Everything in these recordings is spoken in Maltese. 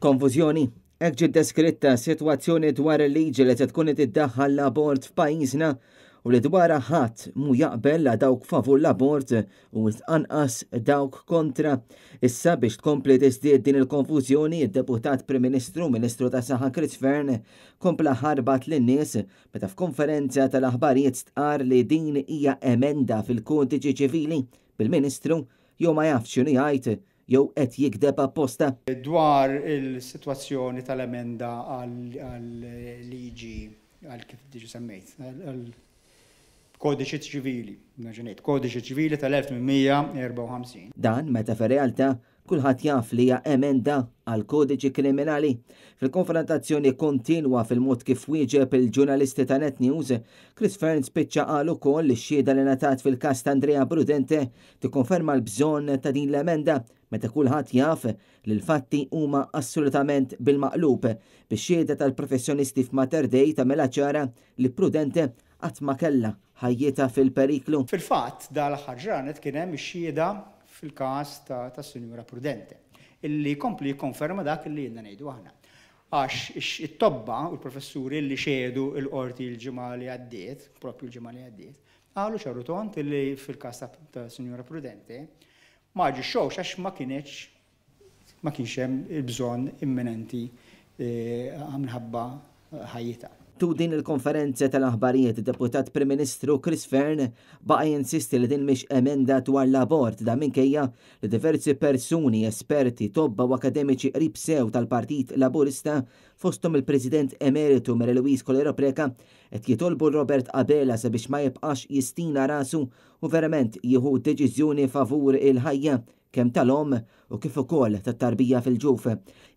Konfużjoni, hekk ġiet deskritta sitwazzjoni dwar il-liġi li se tkun tiddaħħal l-abort f'pajjiżna u li dwarha ħadd mhu jaqbel la dawk favur l-abort u tqanqas dawk kontra. Issa biex tkompli tiżdied din il-konfużjoni, id-Deputat Prim Ministru Ministru tas-Saħħa Chris Fearn kompla ħarbat lin-nies meta f'konferenza tal-aħbarijiet stqarr li din hija emenda fil-Kodiċi Ċivili bil-Ministru jew ma jafx x'inhu jgħid jew qed jikdeb apposta. Dwar il-sitwazzjoni tal-emenda għal-liġi għal kif diġi semmejt, għal-Kodiċi Ċivili, Kodiċi Ċivili tal-1854. Dan meta fir-realtà kulħadd jaf li hija emenda għal kodiċi kriminali. Fil-konfrontazzjoni kontinwa fil-mod kif wieġeb il-ġurnalisti ta' Net News, Chris Fearn spiċċa qal ukoll li x-xhieda li ngħatat fil-każ ta' Andrea Prudente tikkonferma l-bżonn ta' din l-emenda meta kulħadd jaf li l-fatti huma assolutament bil-maqlub bix-xhieda tal-professjonisti f'Mater Dei tagħmilha ċara li Prudente qatt ma kellha ħajjitha fil-periklu. Fil-fatt dal-aħħar ġranet kien hemm ix-xhieda fil-każ ta' Sinjura Prudente, illi kompli jikkonferma dak illi jenna ngħidu aħna. Għax it-tobba u l-professuri illi xedu l-qorti l-ġimgħa li għaddiet, propju l-ġimgħa li għaddiet, qalu ċarru tont illi fil-każ ta' Sinjura Prudente ma ġixxewx għax ma kienx hemm il-bżonn imminenti minħabba ħajjitha. Tu din il-konferenza tal-aħbarijiet id-Deputat Prim Ministru Chris Fearn baqa' jinsisti li din mhix emenda dwar l-abort da minkejja li diversi persuni esperti, tobba u akademiċi qrib sew tal-Partit Laburista fosthom il-President Emeritu Mary Louise Colero Preca qed jitolbu Robert Abela sabiex ma jibqax jistina rasu u verament jieħu deċiżjoni favur il-ħajja kemm tal-om u kif ukoll tat-tarbija fil-ġuf.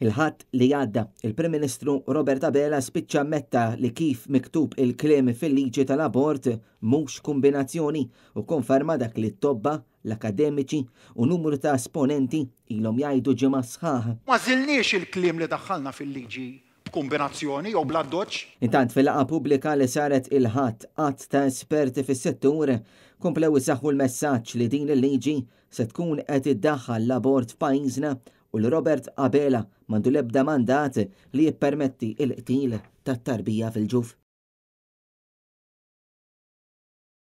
Il-ħadd li għadda il-Prim Ministru Robert Abela spiċċa ammetta li kif miktub il-kliem fil-liġi tal-abort mhux kombinazzjoni u konferma dak li t-tobba, l-akademiċi u numru ta' esponenti ilhom jgħidu ġimgħa sħaħ. Ma żilniex il-kliem li daħħalna fil-liġi kombinazzjoni jew bla doċ. Intant fil-laqgħa pubblika li saret il-ħadd qatt ta' esperti fis-settur komplew isaħħu l-messaġġ li din il-liġi se tkun qed iddaħħal l-abort f'pajjiżna u l Robert Abela m'għandu l-ebda mandat li jippermetti l-qtil tat-tarbija fil-ġuf.